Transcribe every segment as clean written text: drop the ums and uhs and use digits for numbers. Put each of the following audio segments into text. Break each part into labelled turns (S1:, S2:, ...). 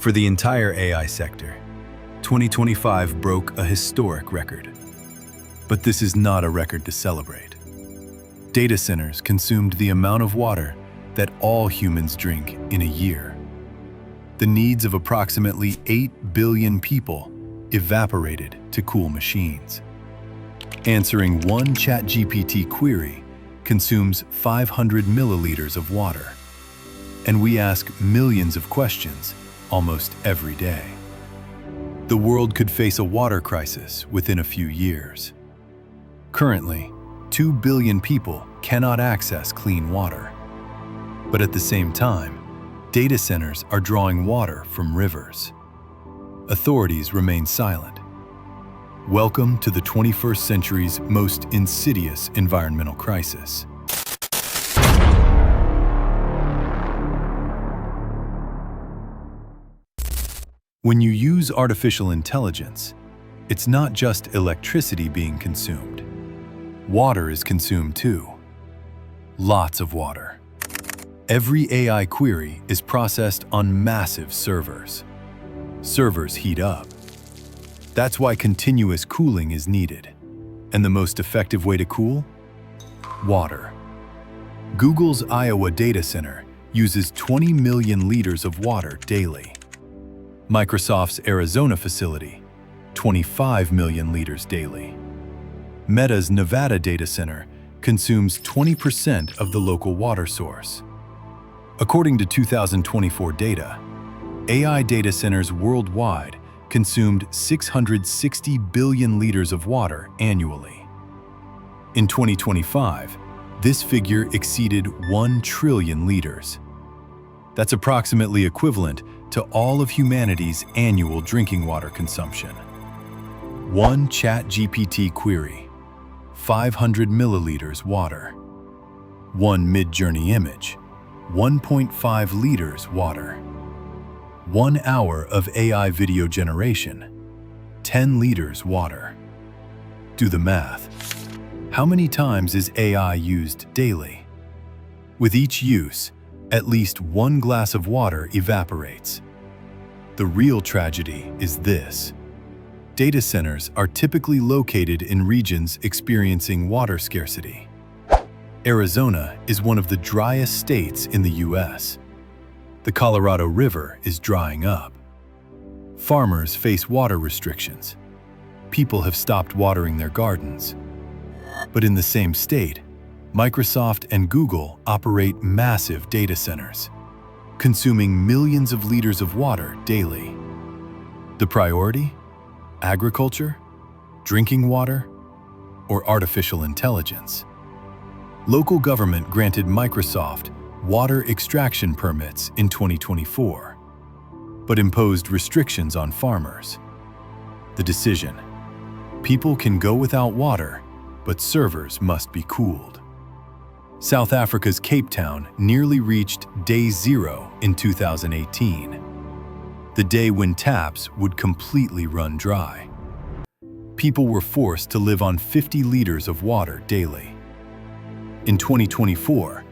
S1: For the entire AI sector, 2025 broke a historic record. But this is not a record to celebrate. Data centers consumed the amount of water that all humans drink in a year. The needs of approximately 8 billion people evaporated to cool machines. Answering one ChatGPT query consumes 500 milliliters of water. And we ask millions of questions almost every day. The world could face a water crisis within a few years. Currently, 2 billion people cannot access clean water. But at the same time, data centers are drawing water from rivers. Authorities remain silent. Welcome to the 21st century's most insidious environmental crisis. When you use artificial intelligence, it's not just electricity being consumed. Water is consumed too. Lots of water. Every AI query is processed on massive servers. Servers heat up. That's why continuous cooling is needed. And the most effective way to cool? Water. Google's Iowa data center uses 20 million liters of water daily. Microsoft's Arizona facility, 25 million liters daily. Meta's Nevada data center consumes 20% of the local water source. According to 2024 data, AI data centers worldwide consumed 660 billion liters of water annually. In 2025, this figure exceeded 1 trillion liters. That's approximately equivalent to all of humanity's annual drinking water consumption. One ChatGPT query, 500 milliliters water. One Midjourney image, 1.5 liters water. 1 hour of AI video generation, 10 liters water. Do the math. How many times is AI used daily? With each use, at least 1 glass of water evaporates. The real tragedy is this. Data centers are typically located in regions experiencing water scarcity. Arizona is one of the driest states in the US. The Colorado River is drying up. Farmers face water restrictions. People have stopped watering their gardens. But in the same state, Microsoft and Google operate massive data centers, consuming millions of liters of water daily. The priority? Agriculture? Drinking water? Or artificial intelligence? Local government granted Microsoft water extraction permits in 2024, but imposed restrictions on farmers. The decision: people can go without water, but servers must be cooled. South Africa's Cape Town nearly reached day zero in 2018, the day when taps would completely run dry. People were forced to live on 50 liters of water daily. In 2024,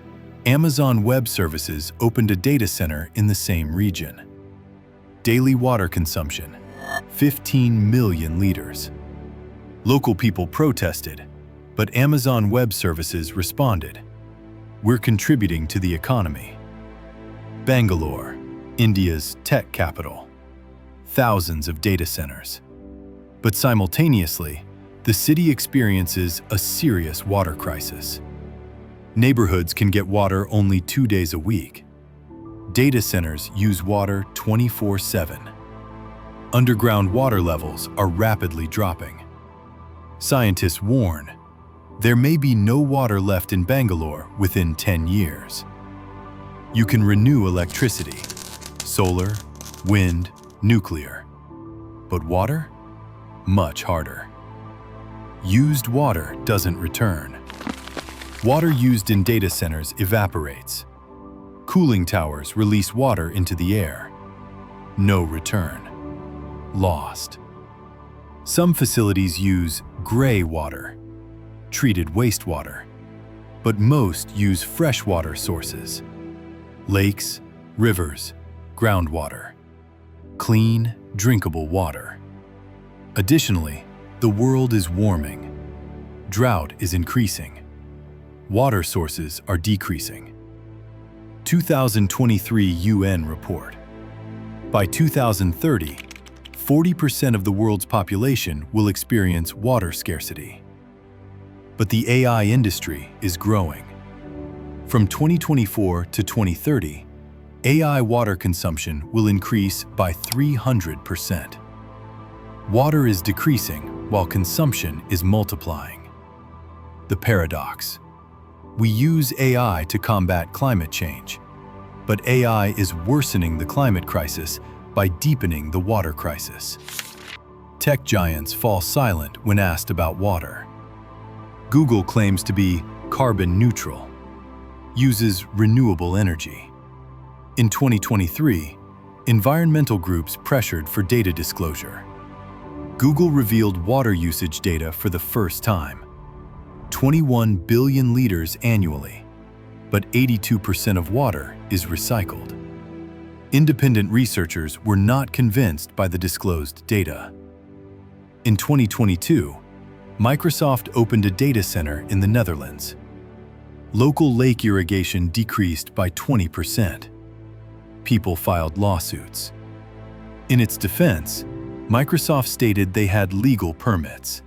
S1: Amazon Web Services opened a data center in the same region. Daily water consumption, 15 million liters. Local people protested, but Amazon Web Services responded. We're contributing to the economy. Bangalore, India's tech capital. Thousands of data centers. But simultaneously, the city experiences a serious water crisis. Neighborhoods can get water only 2 days a week. Data centers use water 24/7. Underground water levels are rapidly dropping. Scientists warn, there may be no water left in Bangalore within 10 years. You can renew electricity, solar, wind, nuclear. But water? Much harder. Used water doesn't return. Water used in data centers evaporates. Cooling towers release water into the air. No return. Lost. Some facilities use gray water, treated wastewater, but most use freshwater sources, lakes, rivers, groundwater. clean, drinkable water. Additionally, the world is warming. Drought is increasing. Water sources are decreasing. 2023 UN report. By 2030, 40% of the world's population will experience water scarcity. But the AI industry is growing. From 2024 to 2030, AI water consumption will increase by 300%. Water is decreasing while consumption is multiplying. The paradox. We use AI to combat climate change, but AI is worsening the climate crisis by deepening the water crisis. Tech giants fall silent when asked about water. Google claims to be carbon neutral, uses renewable energy. In 2023, environmental groups pressured for data disclosure. Google revealed water usage data for the first time. 21 billion liters annually, but 82% of water is recycled. Independent researchers were not convinced by the disclosed data. In 2022, Microsoft opened a data center in the Netherlands. Local lake irrigation decreased by 20%. People filed lawsuits. In its defense, Microsoft stated they had legal permits.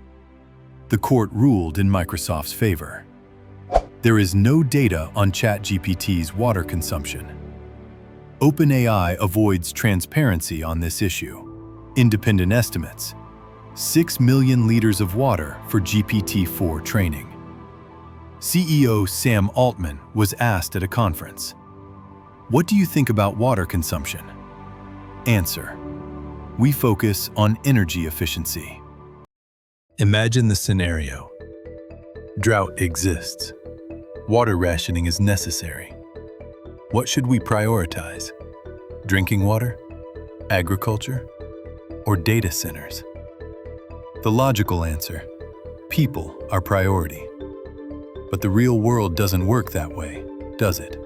S1: The court ruled in Microsoft's favor. There is no data on ChatGPT's water consumption. OpenAI avoids transparency on this issue. Independent estimates: 6 million liters of water for GPT-4 training. CEO Sam Altman was asked at a conference, "What do you think about water consumption?" Answer: "We focus on energy efficiency." Imagine the scenario. Drought exists. Water rationing is necessary. What should we prioritize? Drinking water? Agriculture? Or data centers? The logical answer: people are priority. But the real world doesn't work that way, does it?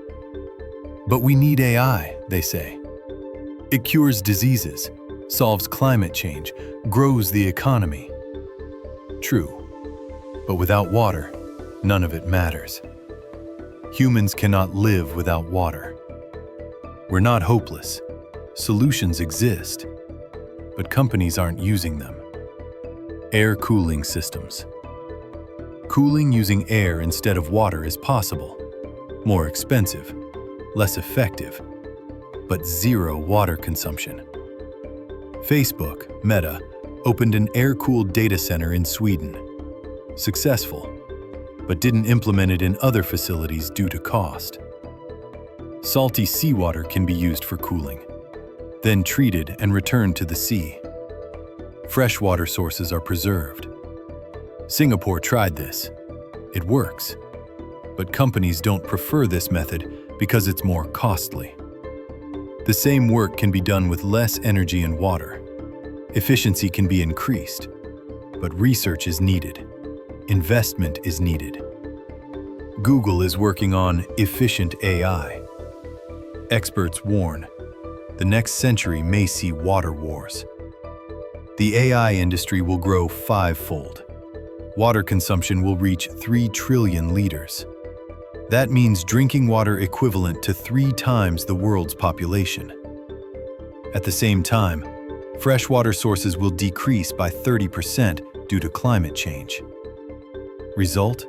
S1: But we need AI, they say. It cures diseases, solves climate change, grows the economy. True. But without water, none of it matters. Humans cannot live without water. We're not hopeless. Solutions exist, but companies aren't using them. Air cooling systems. Cooling using air instead of water is possible. More expensive, less effective, but zero water consumption. Facebook, Meta, opened an air-cooled data center in Sweden. Successful, but didn't implement it in other facilities due to cost. Salty seawater can be used for cooling, then treated and returned to the sea. Freshwater sources are preserved. Singapore tried this. It works. But companies don't prefer this method because it's more costly. The same work can be done with less energy and water. Efficiency can be increased, but research is needed. Investment is needed. Google is working on efficient AI. Experts warn, the next century may see water wars. The AI industry will grow fivefold. Water consumption will reach 3 trillion liters. That means drinking water equivalent to 3 times the world's population. At the same time, freshwater sources will decrease by 30% due to climate change. Result?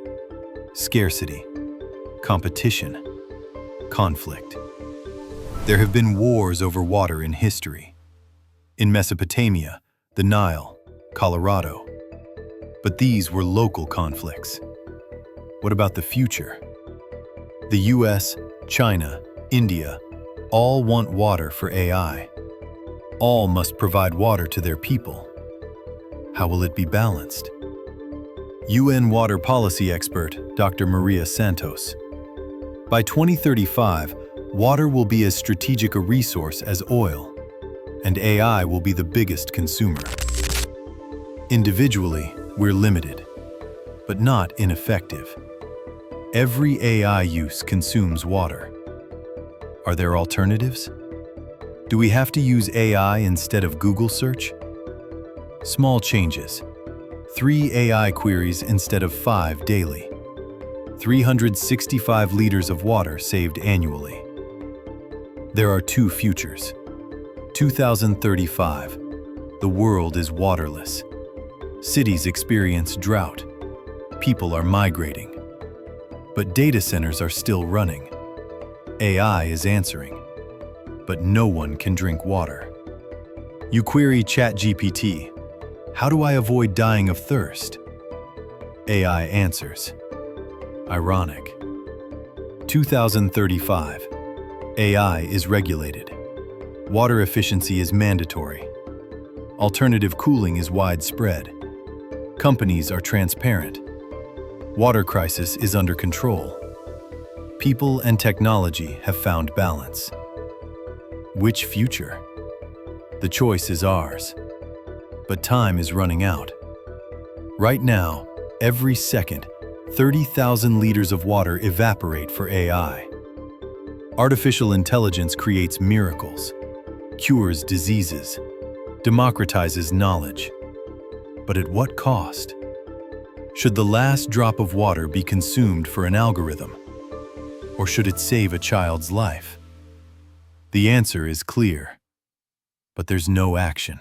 S1: Scarcity, competition, conflict. There have been wars over water in history. In Mesopotamia, the Nile, Colorado. But these were local conflicts. What about the future? The US, China, India, all want water for AI. All must provide water to their people. How will it be balanced? UN water policy expert Dr. Maria Santos. By 2035, water will be as strategic a resource as oil, and AI will be the biggest consumer. Individually, we're limited, but not ineffective. Every AI use consumes water. Are there alternatives? Do we have to use AI instead of Google search? Small changes. 3 AI queries instead of 5 daily. 365 liters of water saved annually. There are 2 futures. 2035. The world is waterless. Cities experience drought. People are migrating. But data centers are still running. AI is answering. But no one can drink water. You query ChatGPT, "How do I avoid dying of thirst?" AI answers. Ironic. 2035. AI is regulated. Water efficiency is mandatory. Alternative cooling is widespread. Companies are transparent. Water crisis is under control. People and technology have found balance. Which future? The choice is ours. But time is running out. Right now, every second, 30,000 liters of water evaporate for AI. Artificial intelligence creates miracles, cures diseases, democratizes knowledge. But at what cost? Should the last drop of water be consumed for an algorithm? Or should it save a child's life? The answer is clear, but there's no action.